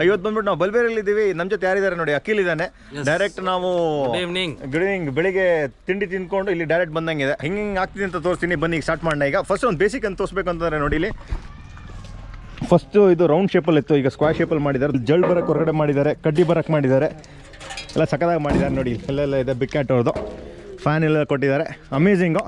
ಇವತ್ತು ಬಂದ್ಬಿಟ್ಟು ನಾವು ಬಲ್ಬೇರಿಯಲ್ಲಿ ಇದ್ದೀವಿ. ನಮ್ಮ ಜೊತೆ ಯಾರಿದ್ದಾರೆ ನೋಡಿ, ಅಖಿಲ್ ಇದ್ದಾನೆ. ಡೈರೆಕ್ಟ್ ನಾವು ಗುಡ್ ಈವ್ನಿಂಗ್ ಬೆಳಿಗ್ಗೆ ತಿಂಡಿ ತಿನ್ಕೊಂಡು ಇಲ್ಲಿ ಡೈರೆಕ್ಟ್ ಬಂದಂಗಿದೆ. ಹಿಂಗೆ ಆಗ್ತಿದೆ ಅಂತ ತೋರಿಸ್ತೀನಿ, ಬನ್ನಿ ಸ್ಟಾರ್ಟ್ ಮಾಡೋಣ. ಈಗ ಫಸ್ಟ್ ಒಂದು ಬೇಸಿಕ್ ಅಂತ ತೋರಿಸ್ಬೇಕು ಅಂತಂದರೆ ನೋಡಿ, ಇಲ್ಲಿ ಫಸ್ಟು ಇದು ರೌಂಡ್ ಶೇಪಲ್ಲಿ ಇತ್ತು, ಈಗ ಸ್ಕ್ವೇರ್ ಶೇಪಲ್ಲಿ ಮಾಡಿದ್ದಾರೆ. ಜಳ್ ಬರಕ್ಕೆ ಹೊರಗಡೆ ಮಾಡಿದ್ದಾರೆ, ಕಡ್ಡಿ ಬರಕ್ಕೆ ಮಾಡಿದ್ದಾರೆ, ಎಲ್ಲ ಸಕ್ಕದಾಗಿ ಮಾಡಿದ್ದಾರೆ ನೋಡಿ. ಎಲ್ಲೆಲ್ಲ ಇದೆ ಬಿಗ್ ಕ್ಯಾಟ್ ಅವ್ರದ್ದು. ಫ್ಯಾನ್ ಎಲ್ಲ ಕೊಟ್ಟಿದ್ದಾರೆ, ಅಮೇಝಿಂಗು.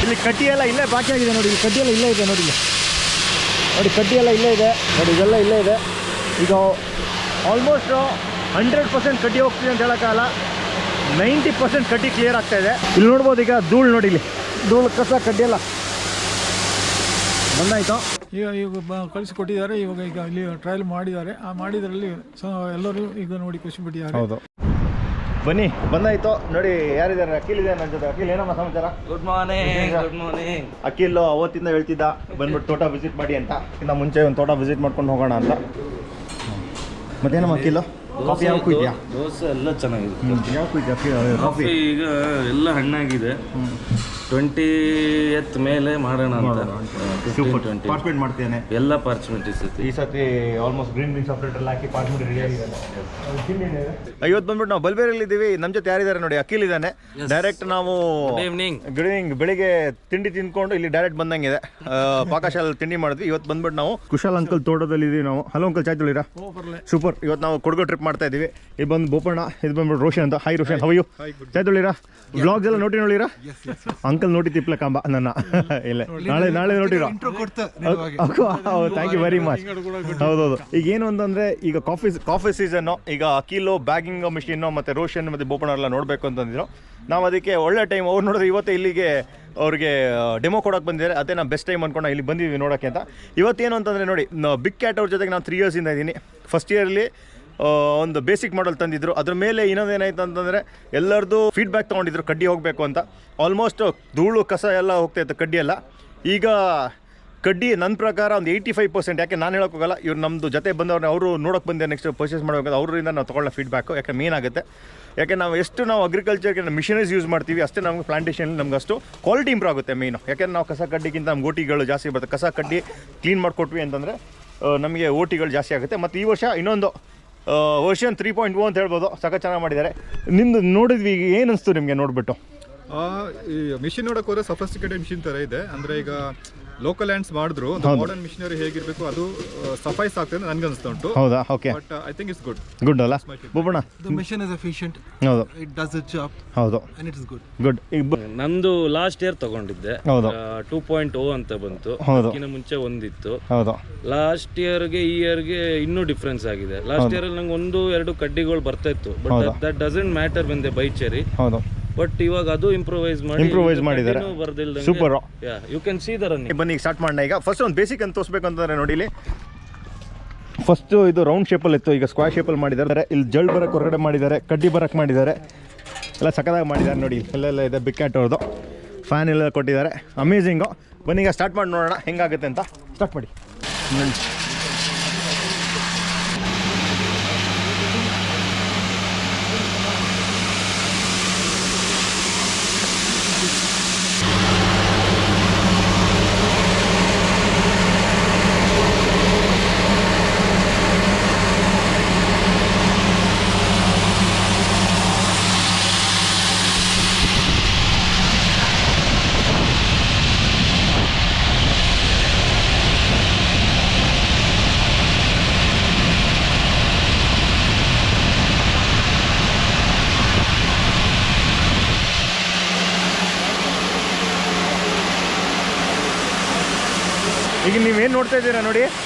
ಇಲ್ಲಿ ಕಡ್ಡಿ ಎಲ್ಲ ಇಲ್ಲೇ ಬಾಕಿ ಆಗಿದೆ ನೋಡಿ. ಕಡ್ಡಿ ಎಲ್ಲ ಇಲ್ಲೇ ಇದೆ ನೋಡಿ, ನೋಡಿ ಕಡ್ಡಿ ಎಲ್ಲ ಇಲ್ಲೇ ಇದೆ ನೋಡಿ, ಇದೆಲ್ಲ ಇಲ್ಲೇ ಇದೆ. ಈಗ ಆಲ್ಮೋಸ್ಟ್ 100% ಕಡ್ಡಿ ಹೋಗ್ತಿದೆ ಅಂತ ಹೇಳೋಕ್ಕಾಗಲ್ಲ, 90% ಕಡ್ಡಿ ಕ್ಲಿಯರ್ ಆಗ್ತಾ ಇದೆ. ಇಲ್ಲಿ ನೋಡ್ಬೋದು, ಈಗ ಧೂಳು ನೋಡಿ, ಇಲ್ಲಿ ಧೂಳು ಕಸ ಕಡ್ಡಿ ಎಲ್ಲ ಬಂದಾಯಿತು. ಈಗ ಕಳಿಸಿಕೊಟ್ಟಿದ್ದಾರೆ. ಇವಾಗ ಇಲ್ಲಿ ಟ್ರಯಲ್ ಮಾಡಿದ್ದಾರೆ. ಆ ಮಾಡಿದ್ರಲ್ಲಿ ಎಲ್ಲರೂ ಈಗ ನೋಡಿ ಖುಷಿ ಪಟ್ಟಿದ್ದಾರೆ. ಹೌದು, ಬನ್ನಿ ಬಂದಾಯಿತು ನೋಡಿ. ಯಾರಿದ್ದಾರೆ? ಅಖಿಲ್ ಇದೆ ನನ್ನ ಜೊತೆ. ಅಖಿಲ್, ಏನಮ್ಮ ಸಮಾಚಾರ? Good morning. ಅಖಿಲ್ ಅವತ್ತಿಂದ ಹೇಳ್ತಿದ್ದ ಬಂದ್ಬಿಟ್ಟು ತೋಟ ವಿಸಿಟ್ ಮಾಡಿ ಅಂತ. ಇನ್ನು ಮುಂಚೆ ಒಂದು ತೋಟ ವಿಸಿಟ್ ಮಾಡ್ಕೊಂಡು ಹೋಗೋಣ ಅಂತ. ಮತ್ತೇನಮ್ಮ ಅಖಿಲ್, ಕಾಫಿ ಯಾವ ಇದೆಯಾ? ದೋಸೆ ಎಲ್ಲ ಚೆನ್ನಾಗಿದೆ. ಯಾವ ಇದೆಯಾ ಕಾಫಿ? ಈಗ ಎಲ್ಲ ಹಣ್ಣಾಗಿದೆ. 20th ಮೇಲೆ ಮಾಡೋಣ ಅಂತ. ಪಾರ್ಟಿಸಿಪೇಟ್ ಮಾಡ್ತೇನೆ. ಎಲ್ಲ ಪಾರ್ಚಿಮೆಂಟ್ ಈ ಸತಿ ಆಲ್ಮೋಸ್ಟ್ ಗ್ರೀನ್ ಬೀನ್ಸ್ ಸಪ್ರೇಟ್ ಎಲ್ಲ ಹಾಕಿ ಪಾರ್ಟಿಸಿಪೇಟ್ ರೆಡಿ ಆಗಿದೆ. ಇವತ್ತು ಬಂದ್ಬಿಟ್ಟು ನಾವು ಬಲ್ಬೇರಿಯಲ್ಲಿ ಇದ್ದೀವಿ. ನಮ್ಮ ಜೊತೆ ಯಾರಿದ್ದಾರೆ ನೋಡಿ, ಅಖಿಲ್ ಇದ್ದಾನೆ. ಡೈರೆಕ್ಟ್ ನಾವು ಗುಡ್ ಈವ್ನಿಂಗ್ ಬೆಳಿಗ್ಗೆ ತಿಂಡಿ ತಿನ್ಕೊಂಡು ಇಲ್ಲಿ ಡೈರೆಕ್ಟ್ ಬಂದಂಗಿದೆ. ಪಾಕಶಾಲೆ ತಿಂಡಿ ಮಾಡಿದ್ವಿ. ಇವತ್ತು ಬಂದ್ಬಿಟ್ಟು ನಾವು ಕುಶಾಲ್ ಅಂಕಲ್ ತೋಟದಲ್ಲಿ ಇದೀವಿ ನಾವು. ಹಲೋ ಅಂಕಲ್, ಚಾಯ್ ತೊಳಿರಾ? ಸೂಪರ್. ಇವತ್ತು ನಾವು ಕೊಡಗು ಟ್ರಿಪ್ ಮಾಡ್ತಾ ಇದೀವಿ. ಇದು ಬಂದು ಬೋಪಣ್ಣ, ಇದು ಬಂದ್ಬಿಟ್ಟು ರೋಷನ್ ಅಂತ. Hi Roshan, how you? ಚಾಯ್ ತೊಳಿರಾ? ಬ್ಲಾಗ್ಸ್ ಎಲ್ಲ ನೋಡಿರಾ? ಅಂಕಲ್ ನೋಡಿ ತಿಪ್ಲ ಕಂಬ ನನ್ನ ಇಲ್ಲ, ನಾಳೆ ನೋಡಿರೋ. Thank you very much. ಹೌದೌದು. ಈಗ ಏನು ಅಂತಂದರೆ, ಈಗ ಕಾಫಿ ಸೀಸನ್ನು. ಈಗ ಅಖಿಲು ಬ್ಯಾಗಿಂಗ್ ಮಿಷಿನ್ನು ಮತ್ತು ರೋಷನ್ ಮತ್ತು ಬೋಪಣ್ಣ ಎಲ್ಲ ನೋಡಬೇಕು ಅಂತಂದಿದ್ರು. ನಾವು ಅದಕ್ಕೆ ಒಳ್ಳೆ ಟೈಮ್. ಅವ್ರು ನೋಡಿದ್ರೆ ಇವತ್ತೇ ಇಲ್ಲಿಗೆ ಅವ್ರಿಗೆ ಡೆಮೋ ಕೊಡೋಕೆ ಬಂದಿದ್ದಾರೆ. ಅದೇ ನಾವು ಬೆಸ್ಟ್ ಟೈಮ್ ಅಂದ್ಕೊಂಡು ಇಲ್ಲಿ ಬಂದಿದ್ವಿ ನೋಡೋಕ್ಕೆ ಅಂತ. ಇವತ್ತೇನು ಅಂತಂದರೆ ನೋಡಿ, ಬಿಗ್ ಕ್ಯಾಟ್ ಅವ್ರ ಜೊತೆಗೆ ನಾನು 3 ಇಯರ್ಸಿಂದ ಇದ್ದೀನಿ. ಫಸ್ಟ್ ಇಯರ್ಲಿ ಒಂದು ಬೇಸಿಕ್ ಮಾಡಲ್ ತಂದಿದ್ರು. ಅದ್ರ ಮೇಲೆ ಇನ್ನೊಂದೇನಾಯ್ತು ಅಂತಂದರೆ, ಎಲ್ಲರದ್ದು ಫೀಡ್ಬ್ಯಾಕ್ ತೊಗೊಂಡಿದ್ರು ಕಡ್ಡಿ ಹೋಗಬೇಕು ಅಂತ. ಆಲ್ಮೋಸ್ಟ್ ಧೂಳು ಕಸ ಎಲ್ಲ ಹೋಗ್ತಾಯಿತ್ತು, ಕಡ್ಡಿ ಎಲ್ಲ. ಈಗ ಕಡ್ಡಿ ನನ್ನ ಪ್ರಕಾರ ಒಂದು 85%. ಯಾಕೆ ನಾನು ಹೇಳೋಕ್ಕೋಗಲ್ಲ, ಇವ್ರು ನಮ್ಮದು ಜೊತೆ ಬಂದವ್ರನ್ನ ಅವರು ನೋಡೋಕೆ ಬಂದೆ ನೆಕ್ಸ್ಟ್ ಪರ್ಚೇಸ್ ಮಾಡಬೇಕಂತ ಅವರಿಂದ ನಾವು ತೊಗೊಳ್ಳೋ ಫೀಡ್ಬ್ಯಾಕು. ಯಾಕೆ ಮೇನ್ ಆಗುತ್ತೆ. ಯಾಕೆ ನಾವು ಎಷ್ಟು ಅಗ್ರಿಕಲ್ಚರ್ಗೆ ಮಿಷನರೀಸ್ ಯೂಸ್ ಮಾಡ್ತೀವಿ, ಅಷ್ಟೇ ನಮಗೆ ಪ್ಲಾಂಟೇಷನ್ ನಮ್ಗೆ ಅಷ್ಟು ಕ್ವಾಲಿಟಿ ಇಂಪ್ರೂವ್ ಆಗುತ್ತೆ ಮೇಯ್ನು. ಯಾಕೆಂದ್ರೆ ನಾವು ಕಸ ಕಡ್ಡಿಗಿಂತ ನಮ್ಮ ಓಟಿಗಳು ಜಾಸ್ತಿ ಬರುತ್ತೆ. ಕಸ ಕಡ್ಡಿ ಕ್ಲೀನ್ ಮಾಡಿಕೊಟ್ವಿ ಅಂತಂದರೆ ನಮಗೆ ಓಟಿಗಳು ಜಾಸ್ತಿ ಆಗುತ್ತೆ. ಮತ್ತು ಈ ವರ್ಷ ಇನ್ನೊಂದು ವರ್ಷನ್ 3.0 ಅಂತ ಹೇಳ್ಬೋದು. ಸಖತ್ ಚೆನ್ನಾಗಿ ಮಾಡಿದ್ದಾರೆ. ನಿಮ್ದು ನೋಡಿದ್ವಿ, ಈಗ ಏನು ಅನಿಸ್ತು ನಿಮಗೆ ನೋಡಿಬಿಟ್ಟು? ಈ ಮಿಷಿನ್ ನೋಡೋಕೆ ಹೋದ್ರೆ ಸಫಿಸ್ಟಿಕೇಟೆಡ್ ಮಿಷಿನ್ ಥರ ಇದೆ. ಅಂದರೆ ಈಗ ಲೋಕಲ್ ಹ್ಯಾಂಡ್ಸ್ ಮಾಡಿದ್ರು ಮಾಡರ್ನ್ ಮಿಷನರಿ ಹೇಗಿರಬೇಕು ಅದು ಸಫೈಸ್ ಆಗ್ತದೆ ಅಂತ ನನಗೆ ಅನಿಸ್ತಾ ಉಂಟು. ಹೌದಾ? Okay. But I think it's good ಅಲ್ಲ Bopanna? The machine is efficient. ಹೌದು, It does its job. ಹೌದು, And it is good. Good. ಈಗ ನಂದು ಲಾಸ್ಟ್ ಇಯರ್ ತಗೊಂಡಿದ್ದೆ. ಹೌದು, 2.0 ಅಂತ ಬಂತು. ಹೌದು, ಅದಕ್ಕಿಂತ ಮುಂಚೆ ಒಂದಿತ್ತು. ಹೌದು. ಲಾಸ್ಟ್ ಇಯರ್ಗೆ ಈ ಇಯರ್ಗೆ ಇನ್ನೂ ಡಿಫ್ರೆನ್ಸ್ ಆಗಿದೆ. ಲಾಸ್ಟ್ ಇಯರ್ ಅಲ್ಲಿ ನಂಗೆ 1-2 ಕಡ್ಡಿಗಳು ಬರ್ತಾ ಇತ್ತು. But that doesn't matter when they buy cherry. ಹೌದು. ಬಟ್ ಇವಾಗ ಅದು ಇಂಪ್ರೂವೈಸ್ ಮಾಡಿದ್ದಾರೆ. Super. You can see the running. ಬನ್ನಿ ಸ್ಟಾರ್ಟ್ ಮಾಡೋಣ. ಈಗ ಫಸ್ಟ್ ಒಂದು ಬೇಸಿಕ್ ಅಂತ ತೋರಿಸ್ಬೇಕು ಅಂತಂದರೆ ನೋಡಿ, ಇಲ್ಲಿ ಫಸ್ಟು ಇದು ರೌಂಡ್ ಶೇಪಲ್ಲಿ ಇತ್ತು, ಈಗ ಸ್ಕ್ವೇರ್ ಶೇಪಲ್ಲಿ ಮಾಡಿದ್ದಾರೆ. ಇಲ್ಲಿ ಜಳ್ ಬರಕ್ಕೆ ಹೊರಗಡೆ ಮಾಡಿದ್ದಾರೆ, ಕಡ್ಡಿ ಬರಕ್ಕೆ ಮಾಡಿದ್ದಾರೆ, ಎಲ್ಲ ಸಕ್ಕದಾಗಿ ಮಾಡಿದ್ದಾರೆ ನೋಡಿ. ಎಲ್ಲೆಲ್ಲ ಇದೆ ಬಿಗ್ ಕ್ಯಾಟ್ ಅವ್ರದ್ದು. ಫ್ಯಾನ್ ಎಲ್ಲ ಕೊಟ್ಟಿದ್ದಾರೆ, ಅಮೇಝಿಂಗು. ಬನ್ನಿ ಈಗ ಸ್ಟಾರ್ಟ್ ಮಾಡಿ ನೋಡೋಣ ಹೆಂಗಾಗುತ್ತೆ ಅಂತ. ಸ್ಟಾರ್ಟ್ ಮಾಡಿ. ಈಗ ನೀವೇನು ನೋಡ್ತಾ ಇದ್ದೀರಾ ನೋಡಿ,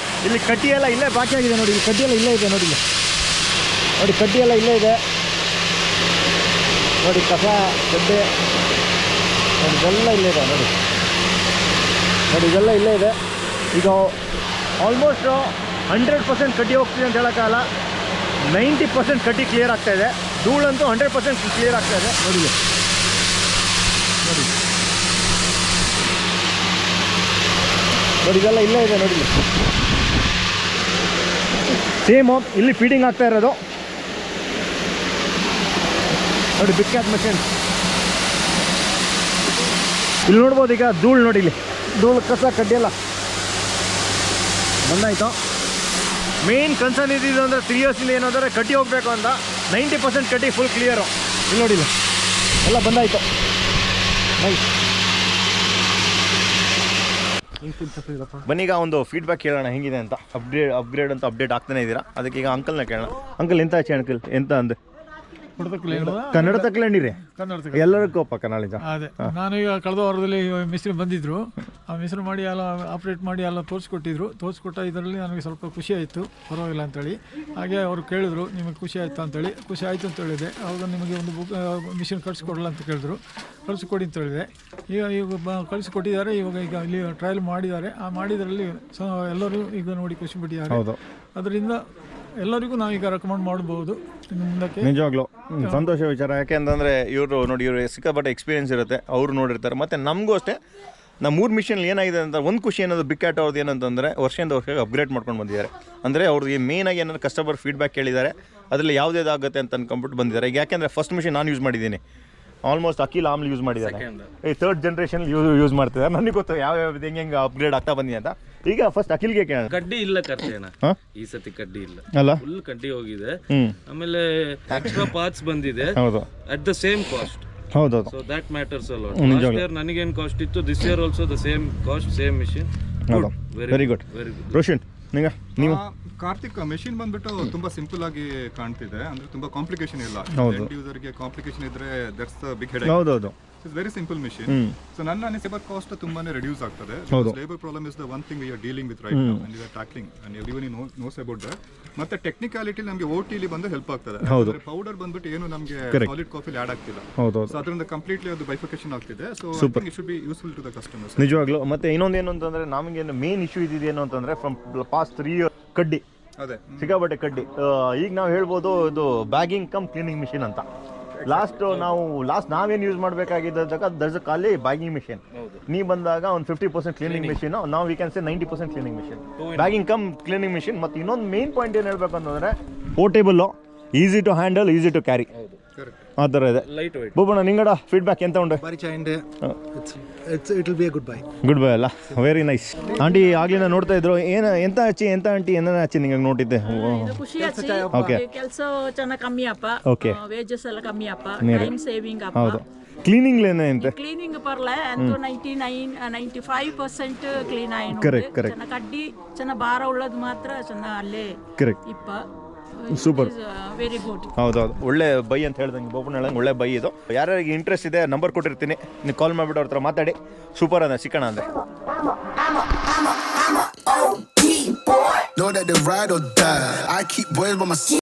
ಇಲ್ಲಿ ಕಡ್ಡಿ ಎಲ್ಲ ಇಲ್ಲೇ ಬಾಕಿ ಆಗಿದೆ ನೋಡಿ. ಇಲ್ಲಿ ಕಡ್ಡಿ ಎಲ್ಲ ಇಲ್ಲೇ ಇದೆ ನೋಡಿ, ನೋಡಿ ಕಡ್ಡಿ ಎಲ್ಲ ಇಲ್ಲೇ ಇದೆ ನೋಡಿ. ಕಸ ಗಡ್ಡೆ ನೋಡಿ, ಇದೆಲ್ಲ ಇಲ್ಲೇ ಇದೆ ನೋಡಿ. ನೋಡಿ ಇದೆಲ್ಲ ಇಲ್ಲೇ ಇದೆ. ಈಗ ಆಲ್ಮೋಸ್ಟ್ 100% ಕಡ್ಡಿ ಹೋಗ್ತಿದೆ ಅಂತ ಹೇಳೋಕ್ಕಾಗಲ್ಲ, 90% ಕಡ್ಡಿ ಕ್ಲಿಯರ್ ಆಗ್ತಾ ಇದೆ. ಧೂಳಂತೂ 100% ಕ್ಲಿಯರ್ ಆಗ್ತಾ ಇದೆ ನೋಡಿ. ನೋಡಿ ನೋಡಿ ಇದೆಲ್ಲ ಇಲ್ಲೇ ಇದೆ ನೋಡಿ ಸೇಮ್ ಇಲ್ಲಿ ಫೀಡಿಂಗ್ ಆಗ್ತಾ ಇರೋದು ನೋಡಿ ಬಿಗ್ ಕ್ಯಾಟ್ ಮೆಷಿನ್. ಇಲ್ಲಿ ನೋಡ್ಬೋದು ಈಗ ಧೂಳು ನೋಡಿ, ಇಲ್ಲಿ ಧೂಳು ಕಸ ಕಡ್ಡಿಯಲ್ಲ ಬಂದಾಯ್ತು. ಮೇನ್ ಕನ್ಸರ್ನ್ ಇದ್ದಿದ್ದು ಅಂದರೆ 3 ಇಯರ್ಸಿಂದ ಏನಂದರೆ ಕಟ್ಟಿ ಹೋಗಬೇಕು ಅಂತ 90% ಕಟ್ಟಿ ಫುಲ್ ಕ್ಲಿಯರು. ಇಲ್ಲಿ ನೋಡಿ ಎಲ್ಲ ಬಂದಾಯಿತು. ಬನ್ನೀಗ ಒಂದು ಫೀಡ್ಬ್ಯಾಕ್ ಕೇಳೋಣ ಹೆಂಗಿದೆ ಅಂತ. ಅಪ್ಗ್ರೇಡ್ ಅಂತ ಅಪ್ಡೇಟ್ ಆಗ್ತಾನೆ ಇದ್ದೀರಾ, ಅದಕ್ಕೆ ಈಗ ಅಂಕಲ್ನ ಕೇಳೋಣ. ಅಂಕಲ್ ಎಂತ ಆಚೆ ಅಂಕಲ್ ಎಂತ ಅಂದೆ ಕನ್ನಡ ತಕ್ಕೊಂಡಿರಿ ಎಲ್ಲರಿಗೂ ಕನ್ನಡ. ಅದೇ ನಾನು ಈಗ ಕಳೆದ ವಾರದಲ್ಲಿ ಮಿಸ್ತ್ರಿ ಬಂದಿದ್ರು, ಆ ಮಿಸ್ತ್ರಿ ಮಾಡಿ ಎಲ್ಲ ಆಪ್ರೇಟ್ ಮಾಡಿ ಎಲ್ಲ ತೋರಿಸ್ಕೊಟ್ಟ ಇದರಲ್ಲಿ ನನಗೆ ಸ್ವಲ್ಪ ಖುಷಿ ಆಯಿತು, ಪರವಾಗಿಲ್ಲ ಅಂತೇಳಿ. ಹಾಗೆ ಅವರು ಕೇಳಿದ್ರು ನಿಮಗೆ ಖುಷಿ ಆಯಿತು ಅಂತೇಳಿ. ಖುಷಿ ಆಯಿತು ಅಂತ ಹೇಳಿದೆ. ಅವಾಗ ನಿಮಗೆ ಒಂದು ಮಿಷಿನ್ ಕಳಿಸ್ಕೊಡಲ್ಲ ಅಂತ ಕೇಳಿದ್ರು, ಕಳಿಸ್ಕೊಡಿ ಅಂತ ಹೇಳಿದೆ. ಈಗ ಕಳಿಸ್ಕೊಟ್ಟಿದ್ದಾರೆ. ಈಗ ಇಲ್ಲಿ ಟ್ರಯಲ್ ಮಾಡಿದ್ದಾರೆ. ಆ ಮಾಡಿದ್ರಲ್ಲಿ ಎಲ್ಲರೂ ಈಗ ನೋಡಿ ಖುಷಿ ಪಟ್ಟಿದ್ದಾರೆ. ಅದರಿಂದ ಎಲ್ಲರಿಗೂ ನಾವೀಗ ರೆಕಮೆಂಡ್ ಮಾಡ್ಬೋದು ಮುಂದಕ್ಕೆ. ನಿಜವಾಗ್ಲೂ ಸಂತೋಷ ವಿಚಾರ. ಯಾಕೆಂತಂದರೆ ಇವರು ನೋಡಿ, ಇವರು ಸಿಕ್ಕಾಪಟ್ಟೆ ಎಕ್ಸ್ಪೀರಿಯನ್ಸ್ ಇರುತ್ತೆ, ಅವರು ನೋಡಿರ್ತಾರೆ. ಮತ್ತು ನಮಗೂ ಅಷ್ಟೇ, ನಮ್ಮ 3 ಮಿಷನ್ ಏನಾಗಿದೆ ಅಂತ ಒಂದು ಖುಷಿ ಏನದು ಬಿಗ್ ಕ್ಯಾಟ್ ಅವ್ರದ್ದು ಏನಂತಂದರೆ ವರ್ಷದಿಂದ ವರ್ಷಕ್ಕೆ ಅಪ್ಗ್ರೇಡ್ ಮಾಡ್ಕೊಂಡು ಬಂದಿದ್ದಾರೆ. ಅಂದರೆ ಅವ್ರಿಗೆ ಮೇಯ್ನಾಗಿ ಏನಾದ್ರು ಕಸ್ಟಮರ್ ಫೀಡ್ಬ್ಯಾಕ್ ಕೇಳಿದ್ದಾರೆ, ಅದರಲ್ಲಿ ಯಾವುದೇದಾಗುತ್ತೆ ಅಂತ ಅನ್ಕೊಂಡ್ಬಿಟ್ಟು ಬಂದಿದ್ದಾರೆ. ಈಗ ಯಾಕೆಂದರೆ ಫಸ್ಟ್ ಮಿಷನ್ ನಾನು ಯೂಸ್ ಮಾಡಿದ್ದೀನಿ, ಆಲ್ಮೋಸ್ಟ್ ಅಖಿಲ್ ಆಮ್ಲಿ ಯೂಸ್ ಮಾಡಿದ್ದಾರೆ. ಈ 3rd ಜನರೇಷನ್ ಯೂಸ್ ಮಾಡ್ತಿದ್ದಾರೆ. ನನಗೆ ಗೊತ್ತು ಯಾವ ಹೆಂಗೆ ಅಪ್ಗ್ರೇಡ್ ಆಗ್ತಾ ಬಂದಿದೆ ಅಂತ. ಈಗ ಫಸ್ಟ್ ಅಖಿಲ್ಗೆ ಕೇಳೋಣ. ಕಡ್ಡಿ ಇಲ್ಲ ಕರ್ತೇನ ಈ ಸತಿ ಕಡ್ಡಿ ಇಲ್ಲ, ಅಲ್ಲ ಫುಲ್ ಕಡ್ಡಿ ಹೋಗಿದೆ. ಆಮೇಲೆ ಎಕ್ಸ್ಟ್ರಾ ಪಾರ್ಟ್ಸ್ ಬಂದಿದೆ ಅಟ್ ದ ಸೇಮ್ ಕಾಸ್ಟ್. ಹೌದೌದು, so that matters a lot. Last year ನನಗೇನು ಕಾಸ್ಟ್ ಇತ್ತು, this year also the same cost, same machine. Very good. Roshan ನೀವು ಕಾರ್ತಿಕ್, ಮೆಷಿನ್ ಬಂದ್ಬಿಟ್ಟು ತುಂಬಾ ಸಿಂಪಲ್ ಆಗಿ ಕಾಣ್ತಿದೆ, ಅಂದ್ರೆ ತುಂಬಾ ಕಾಂಪ್ಲಿಕೇಶನ್ ಇಲ್ಲ. ಎಂಡ್ ಯೂಸರ್ಗೆ ಕಾಂಪ್ಲಿಕೇಶನ್ ಇದ್ರೆ ದಟ್ಸ್ ದ ಬಿಗ್ ಹೆಡ್. ಹೌದೌದು, it's very simple machine. So ನನ್ನ ಲೇಬರ್ ಕಾಸ್ಟ್ ತುಂಬಾನೇ ರಿಡ್ಯೂಸ್ ಆಗ್ತದೆ. Labour problem is the one thing we are dealing with right now and we are tackling and everyone nose about that. ಮತ್ತೆ technicality ನಮಗೆ ಓಟಿಲಿ ಬಂದು help ಆಗ್ತದೆ. Powder ಬಂದ್ಬಿಟ್ಟು ಏನು ನಮಗೆ ಸಾಲಿಡ್ ಕಾಫಿಲಿ ಆಡ್ ಆಗ್ತಿಲ್ಲ. ಸೊ ಅದರಿಂದ ಕಂಪ್ಲೀಟ್ಲಿ ಅದು ಬೈಫಿಕೇಶನ್ ಆಗ್ತಿದೆ. So I think it should be useful to the customers. ನಿಜವಾಗ್ಲೂ. ಮತ್ತೆ ಇನ್ನೊಂದೇನು ಅಂತಂದ್ರೆ ನಮಗೆ ಮೇನ್ ಇಶ್ಯೂ ಇದೇನು ಅಂತಂದ್ರೆ ಫ್ರಮ್ ಪಾಸ್ಟ್ 3 ಇಯರ್ ಕಡ್ಡಿ, ಅದೇ ಸಿಕ್ಕಾಪಟ್ಟೆ ಕಡ್ಡಿ. ಈಗ ನಾವು ಹೇಳ್ಬೋದು ಇದು ಬ್ಯಾಗಿಂಗ್ ಕಮ್ ಕ್ಲೀನಿಂಗ್ ಮಿಷಿನ್ ಅಂತ. ಲಾಸ್ಟ್ ನಾವೇನು ಯೂಸ್ ಮಾಡಬೇಕಾಗಿದ್ದಾಗ ದರ್ಸ್ ಅ ಖಾಲಿ ಬ್ಯಾಗಿಂಗ್ ಮಿಷಿನ್. ನೀ ಬಂದಾಗ ಒಂದು 50% ಕ್ಲೀನಿಂಗ್ ಮಿಷಿನ್, ನಾವು we can say 90% cleaning machine, bagging cum cleaning machine. ಮತ್ತು ಇನ್ನೊಂದು ಮೇನ್ ಪಾಯಿಂಟ್ ಏನು ಹೇಳ್ಬೇಕು ಅಂತಂದರೆ portable, easy to handle, easy to carry, ಆ ಥರ ಇದೆ. ಬೋಬಣ್ಣ ನಿಂಗಡ ಫೀಡ್ಬ್ಯಾಕ್ ಎಂತ ಉಂಟು? ಗುಡ್ ಬೈ ಅಲ್ಲ, ವೆರಿ ನೈಸ್. ಆಂಟಿ ಆಗ್ಲಿಂದ ನೋಡ್ತಾ ಇದ್ರು, ಎಂತ ಆಂಟಿ ಏನ ಹಚ್ಚಿ ನಿಂಗೆ ನೋಡಿದ್ದೆ. ಓಕೆ, ಕೆಲಸ ಚೆನ್ನಾಗಿ ಕಮ್ಮಿ ಅಪ್ಪ, ಓಕೆ, ವೇಜಸ್ ಎಲ್ಲ ಕಮ್ಮಿ ಅಪ್ಪ, ಟೈಮ್ ಸೇವಿಂಗ್ ಅಪ್ಪ. ಹೌದು. ಕ್ಲೀನಿಂಗ್ ಕ್ಲೀನಿಂಗ್ ಪರ್ಲೆ ಅಂತೂ 95% ಕ್ಲೀನ್ ಆಯ್ತು. ಚೆನ್ನಾಗಿ ಕಡ್ಡಿ ಚೆನ್ನಾಗಿ ಭಾರ ಉಳ್ಳದು ಮಾತ್ರ ಚೆನ್ನಾಗಿ ಅಲ್ಲೇ ಇಪ್ಪ. Super, very good. ಹೌದೌದು, ಒಳ್ಳೆ ಬೈ ಅಂತ ಹೇಳ್ದಂಗೆ ಬೋಪಣ್ಣ ಹೇಳಂಗೆ ಒಳ್ಳೆ ಬೈ ಇದು. ಯಾರ್ಯಾರಿಗೆ ಇಂಟ್ರೆಸ್ಟ್ ಇದೆ ನಂಬರ್ ಕೊಟ್ಟಿರ್ತೀನಿ, ನೀವು ಕಾಲ್ ಮಾಡಿಬಿಟ್ಟು ಅವ್ರ ಹತ್ರ ಮಾತಾಡಿ. ಸೂಪರ್ ಅದ ಸಿಕ್ಕಣ ಅಂದರೆ. Know that they ride or die. I keep boys by my